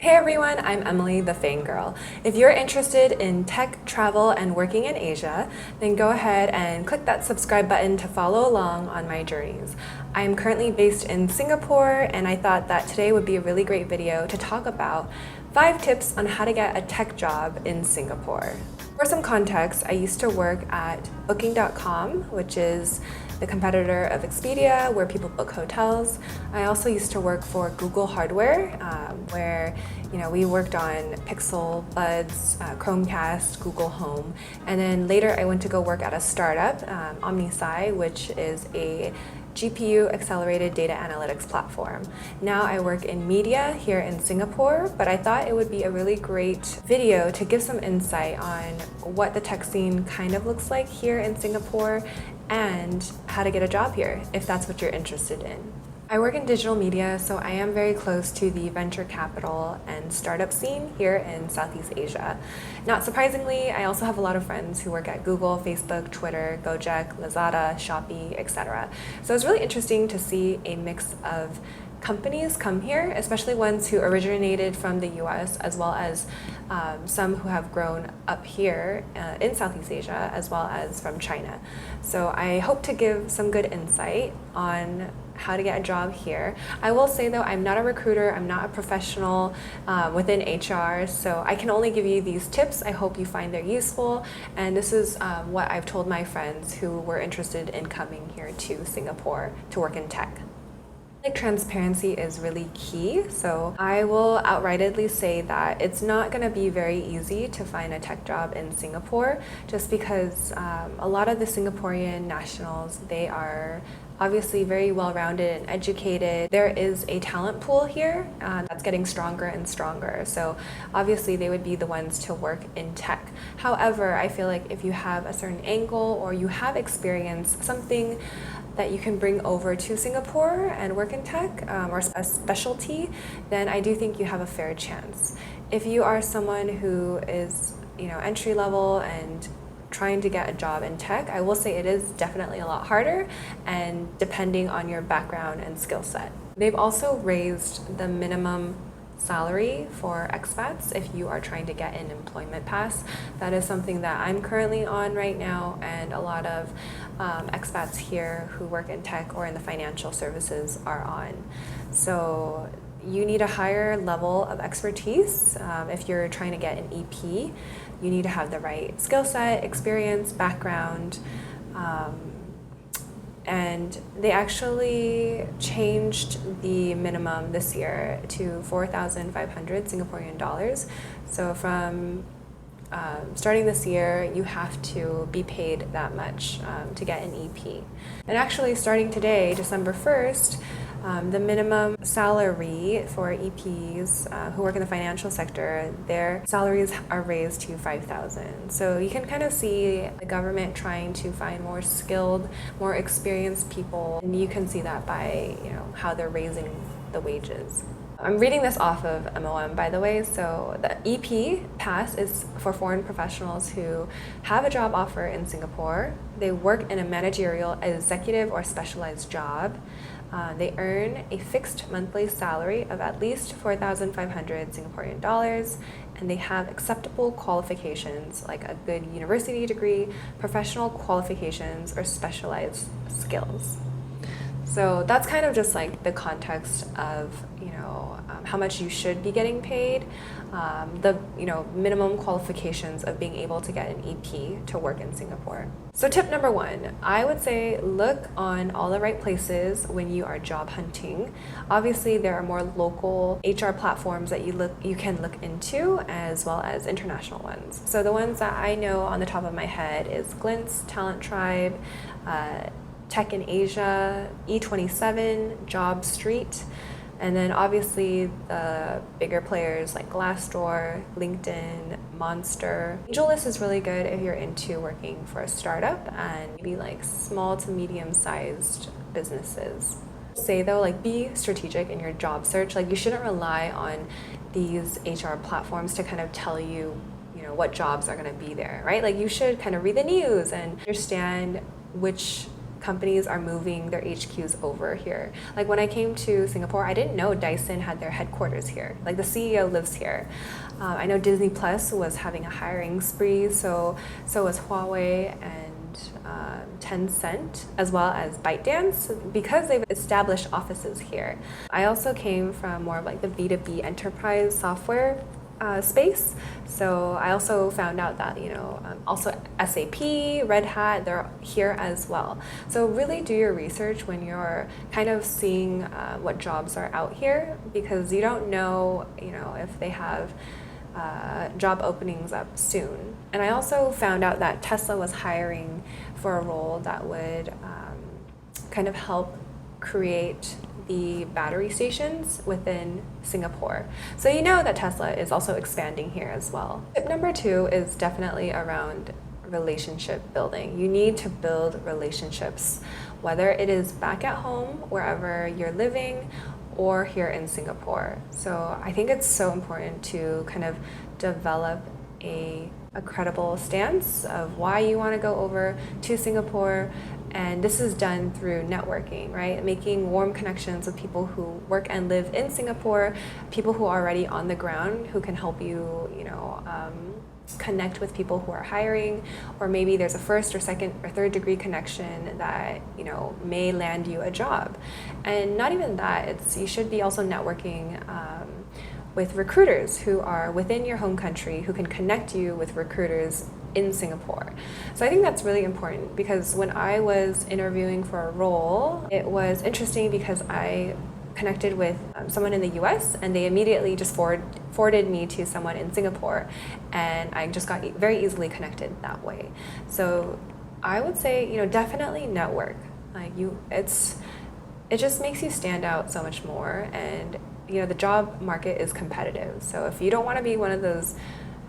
Hey everyone, I'm Emily, the Fangirl. If you're interested in tech, travel, and working in Asia, then go ahead and click that subscribe button to follow along on my journeys. I'm currently based in Singapore, and I thought that today would be a really great video to talk about 5 tips on how to get a tech job in Singapore. For some context, I used to work at Booking.com, which is the competitor of Expedia, where people book hotels. I also used to work for Google Hardware, where we worked on Pixel, Buds, Chromecast, Google Home, and then later I went to go work at a startup, OmniSci, which is a GPU accelerated data analytics platform. Now I work in media here in Singapore, but I thought it would be a really great video to give some insight on what the tech scene kind of looks like here in Singapore and how to get a job here, if that's what you're interested in. I work in digital media, so I am very close to the venture capital and startup scene here in Southeast Asia. Not surprisingly, I also have a lot of friends who work at Google, Facebook, Twitter, Gojek, Lazada, Shopee, etc. So it's really interesting to see a mix of companies come here, especially ones who originated from the US, as well as some who have grown up here in Southeast Asia, as well as from China. So I hope to give some good insight on how to get a job here. I will say though, I'm not a recruiter, I'm not a professional within HR, so I can only give you these tips. I hope you find they're useful, and this is what I've told my friends who were interested in coming here to Singapore to work in tech. Transparency is really key, so I will outrightedly say that it's not going to be very easy to find a tech job in Singapore, just because a lot of the Singaporean nationals, they are obviously very well-rounded and educated. There is a talent pool here that's getting stronger and stronger, so obviously they would be the ones to work in tech. However, I feel like if you have a certain angle or you have experience, something that you can bring over to Singapore and work in tech or a specialty, then I do think you have a fair chance. If you are someone who is entry level and trying to get a job in tech, I will say it is definitely a lot harder, and depending on your background and skill set. They've also raised the minimum salary for expats if you are trying to get an employment pass. That is something that I'm currently on right now, and a lot of expats here who work in tech or in the financial services are on. So you need a higher level of expertise. If you're trying to get an EP, you need to have the right skill set, experience, background, and they actually changed the minimum this year to 4,500 Singaporean dollars. So from starting this year, you have to be paid that much to get an EP. And actually starting today, December 1st, the minimum salary for EPs who work in the financial sector, their salaries are raised to 5,000. So you can kind of see the government trying to find more skilled, more experienced people, and you can see that by how they're raising the wages. I'm reading this off of MOM, by the way. So the EP pass is for foreign professionals who have a job offer in Singapore. They work in a managerial, executive, or specialized job. They earn a fixed monthly salary of at least 4,500 Singaporean dollars, and they have acceptable qualifications like a good university degree, professional qualifications, or specialized skills. So that's kind of just like the context of how much you should be getting paid, the minimum qualifications of being able to get an EP to work in Singapore. So tip number 1, I would say look on all the right places when you are job hunting. Obviously, there are more local HR platforms that you can look into, as well as international ones. So the ones that I know on the top of my head is Glint's, Talent Tribe, Tech in Asia, E27, Job Street, and then obviously the bigger players like Glassdoor, LinkedIn, Monster. AngelList is really good if you're into working for a startup and maybe like small to medium-sized businesses. Say though, like be strategic in your job search. Like you shouldn't rely on these HR platforms to kind of tell you, what jobs are going to be there, right? Like you should kind of read the news and understand which companies are moving their HQs over here. Like when I came to Singapore, I didn't know Dyson had their headquarters here. Like the CEO lives here. I know Disney Plus was having a hiring spree, so was Huawei and Tencent, as well as ByteDance, because they've established offices here. I also came from more of like the B2B enterprise software space. So I also found out that, also SAP, Red Hat, they're here as well. So really do your research when you're kind of seeing what jobs are out here, because you don't know, if they have job openings up soon. And I also found out that Tesla was hiring for a role that would kind of help create the battery stations within Singapore. So you know that Tesla is also expanding here as well. Tip number 2 is definitely around relationship building. You need to build relationships, whether it is back at home, wherever you're living, or here in Singapore. So I think it's so important to kind of develop a credible stance of why you want to go over to Singapore. And this is done through networking, right? Making warm connections with people who work and live in Singapore, people who are already on the ground who can help you, connect with people who are hiring, or maybe there's a first or second or third degree connection that may land you a job. And not even that, you should be also networking with recruiters who are within your home country, who can connect you with recruiters in Singapore. So I think that's really important, because when I was interviewing for a role, it was interesting because I connected with someone in the US, and they immediately just forwarded me to someone in Singapore, and I just got very easily connected that way. So I would say, definitely network. It just makes you stand out so much more, and the job market is competitive. So if you don't want to be one of those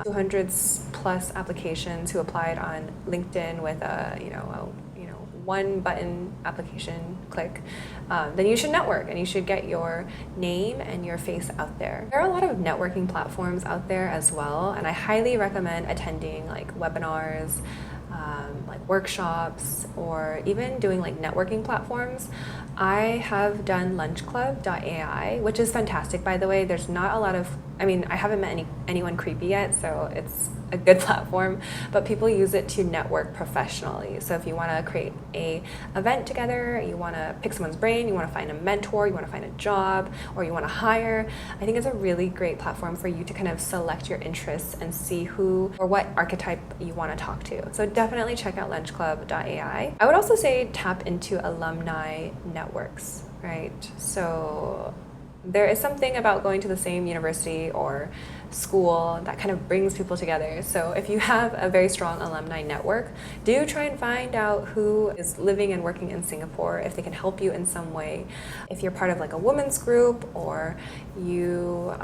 200 plus applications who applied on LinkedIn with a one button application click, then you should network and you should get your name and your face out there. There are a lot of networking platforms out there as well, and I highly recommend attending like webinars, like workshops, or even doing like networking platforms. I have done lunchclub.ai, which is fantastic, by the way. There's not a lot of, I haven't met anyone creepy yet, so it's a good platform, but people use it to network professionally. So if you want to create a event together, you want to pick someone's brain, you want to find a mentor, you want to find a job, or you want to hire, I think it's a really great platform for you to kind of select your interests and see who or what archetype you want to talk to. So definitely check out lunchclub.ai. I would also say tap into alumni networks, right? So there is something about going to the same university or school that kind of brings people together. So if you have a very strong alumni network, do try and find out who is living and working in Singapore, if they can help you in some way. If you're part of like a women's group, or you're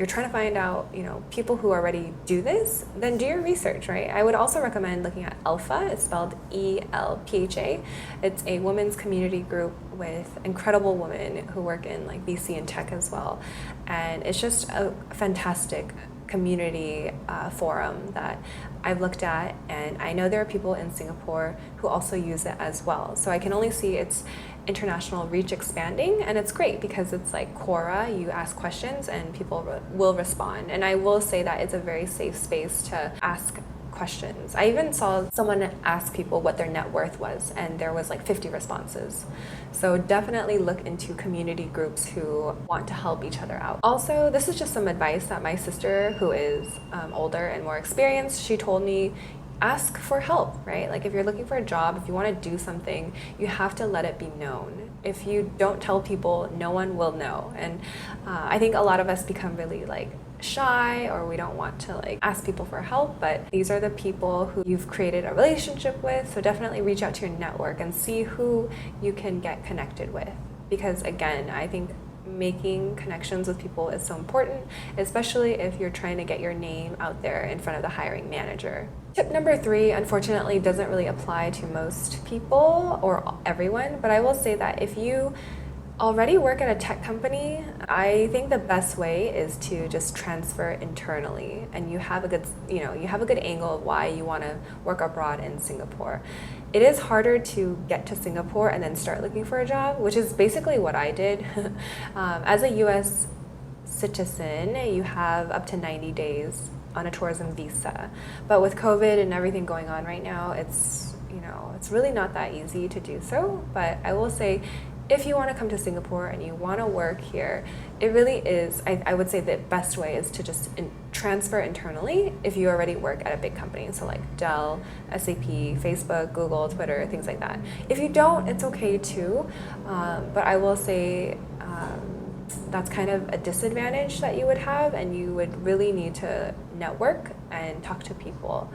trying to find out, people who already do this, then do your research, right? I would also recommend looking at Alpha. It's spelled ELPHA. It's a women's community group with incredible women who work in like VC and tech as well. And it's just a fantastic community forum that I've looked at, and I know there are people in Singapore who also use it as well. So I can only see its international reach expanding, and it's great because it's like Quora. You ask questions and people will respond, and I will say that it's a very safe space to ask questions. I even saw someone ask people what their net worth was, and there was like 50 responses. So definitely look into community groups who want to help each other out. Also, this is just some advice that my sister, who is older and more experienced, she told me, ask for help, right? Like if you're looking for a job, if you want to do something, you have to let it be known. If you don't tell people, no one will know. And I think a lot of us become really like shy, or we don't want to like ask people for help, but these are the people who you've created a relationship with. So definitely reach out to your network and see who you can get connected with. Because again, I think making connections with people is so important, especially if you're trying to get your name out there in front of the hiring manager. Tip number 3, unfortunately, doesn't really apply to most people or everyone, but I will say that if you already work at a tech company, I think the best way is to just transfer internally, and you have a good, you have a good angle of why you want to work abroad in Singapore. It is harder to get to Singapore and then start looking for a job, which is basically what I did. As a US citizen, you have up to 90 days on a tourism visa. But with COVID and everything going on right now, it's really not that easy to do so. But I will say, if you want to come to Singapore and you want to work here, it really is, I would say the best way is to just transfer internally if you already work at a big company. So like Dell, SAP, Facebook, Google, Twitter, things like that. If you don't, it's okay too. But I will say that's kind of a disadvantage that you would have, and you would really need to network and talk to people.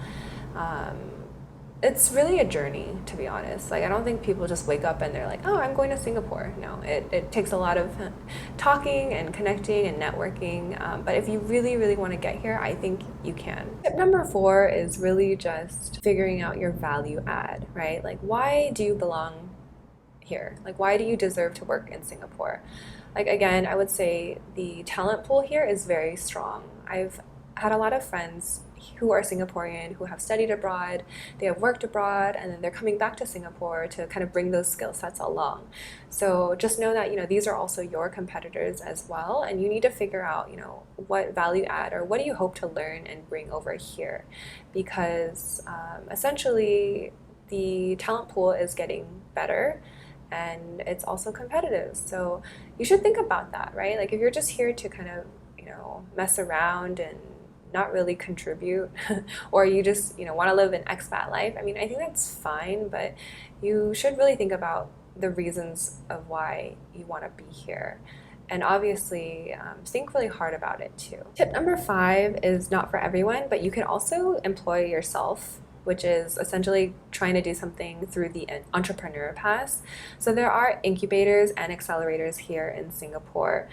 It's really a journey, to be honest. Like, I don't think people just wake up and they're like, oh, I'm going to Singapore. No, it takes a lot of talking and connecting and networking. But if you really, really want to get here, I think you can. Tip number 4 is really just figuring out your value add, right? Like, why do you belong here? Like, why do you deserve to work in Singapore? Like, again, I would say the talent pool here is very strong. I've had a lot of friends who are Singaporean, who have studied abroad, they have worked abroad, and then they're coming back to Singapore to kind of bring those skill sets along. So just know that, these are also your competitors as well, and you need to figure out, what value add or what do you hope to learn and bring over here, because essentially the talent pool is getting better and it's also competitive. So you should think about that, right? Like, if you're just here to kind of, mess around and not really contribute, or you just want to live an expat life, I mean, I think that's fine, but you should really think about the reasons of why you want to be here, and obviously think really hard about it too. Tip number 5 is not for everyone, but you can also employ yourself, which is essentially trying to do something through the entrepreneur pass. So there are incubators and accelerators here in Singapore.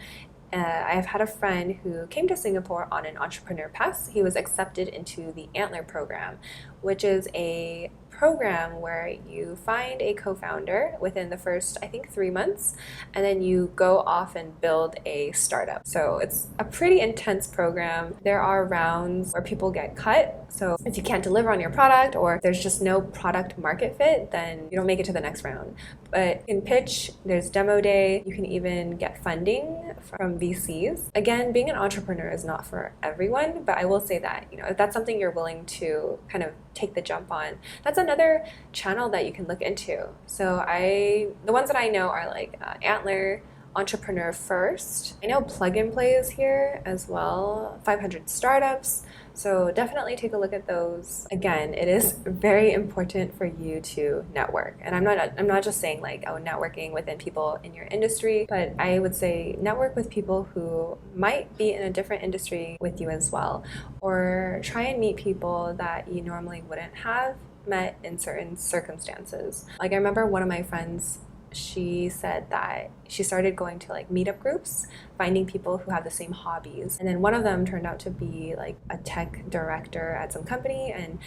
I have had a friend who came to Singapore on an entrepreneur pass. He was accepted into the Antler program, which is a program where you find a co-founder within the first, I think, 3 months, and then you go off and build a startup. So it's a pretty intense program. There are rounds where people get cut. So if you can't deliver on your product, or there's just no product market fit, then you don't make it to the next round. But in pitch, there's demo day. You can even get funding from VCs. Again, being an entrepreneur is not for everyone, but I will say that, if that's something you're willing to kind of take the jump on, that's another channel that you can look into. So the ones that I know are like Antler, Entrepreneur First. I know Plug and Play is here as well, 500 Startups. So definitely take a look at those. Again, it is very important for you to network. And I'm not just saying like, networking within people in your industry, but I would say network with people who might be in a different industry with you as well, or try and meet people that you normally wouldn't have met in certain circumstances. Like, I remember one of my friends, she said that she started going to like meetup groups, finding people who have the same hobbies. And then one of them turned out to be like a tech director at some company, and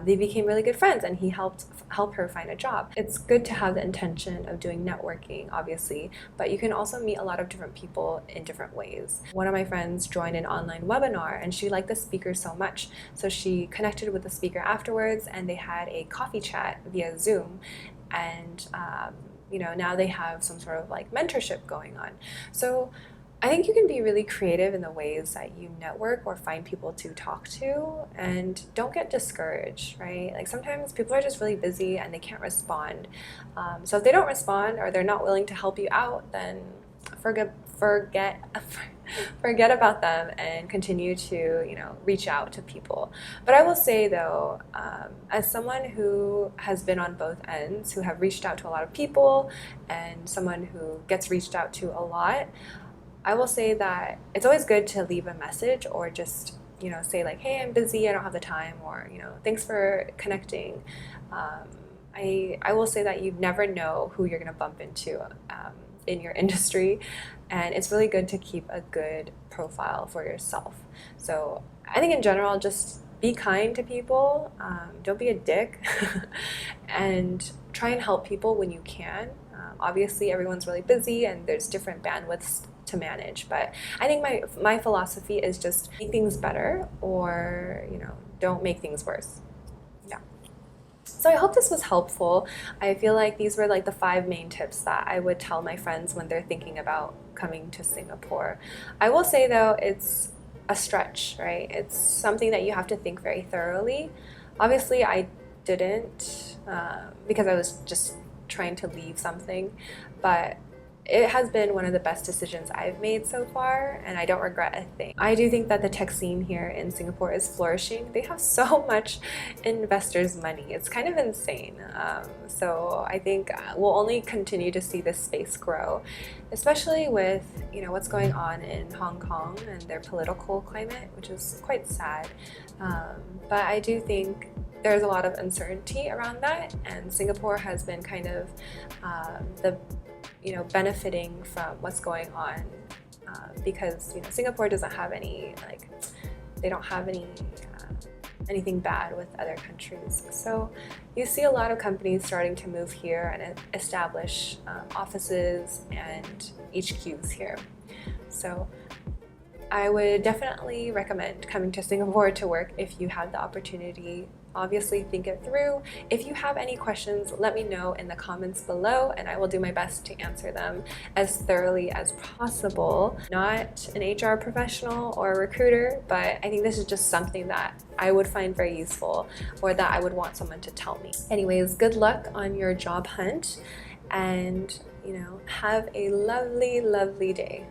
they became really good friends, and he helped her find a job. It's good to have the intention of doing networking, obviously, but you can also meet a lot of different people in different ways. One of my friends joined an online webinar, and she liked the speaker so much, so she connected with the speaker afterwards, and they had a coffee chat via Zoom. And now they have some sort of like mentorship going on. So I think you can be really creative in the ways that you network or find people to talk to, and don't get discouraged, right? Like, sometimes people are just really busy and they can't respond. So if they don't respond, or they're not willing to help you out, then forget about them and continue to reach out to people. But I will say though, as someone who has been on both ends, who have reached out to a lot of people and someone who gets reached out to a lot, I will say that it's always good to leave a message, or just say like, hey, I'm busy, I don't have the time, or thanks for connecting. I will say that you never know who you're going to bump into in your industry, and it's really good to keep a good profile for yourself. So I think in general, just be kind to people, don't be a dick, and try and help people when you can. Obviously, everyone's really busy and there's different bandwidths to manage, but I think my philosophy is just make things better, or don't make things worse. Yeah. So I hope this was helpful. I feel like these were like the 5 main tips that I would tell my friends when they're thinking about coming to Singapore. I will say though, it's a stretch, right? It's something that you have to think very thoroughly. Obviously, I didn't because I was just trying to leave something, but it has been one of the best decisions I've made so far, and I don't regret a thing. I do think that the tech scene here in Singapore is flourishing. They have so much investors' money. It's kind of insane. So I think we'll only continue to see this space grow, especially with what's going on in Hong Kong and their political climate, which is quite sad. But I do think there's a lot of uncertainty around that, and Singapore has been kind of benefiting from what's going on because Singapore doesn't have anything bad with other countries. So you see a lot of companies starting to move here and establish offices and HQs here. So I would definitely recommend coming to Singapore to work if you have the opportunity. Obviously, think it through. If you have any questions, let me know in the comments below, and I will do my best to answer them as thoroughly as possible. Not an HR professional or a recruiter, but I think this is just something that I would find very useful, or that I would want someone to tell me. Anyways, good luck on your job hunt, and have a lovely, lovely day.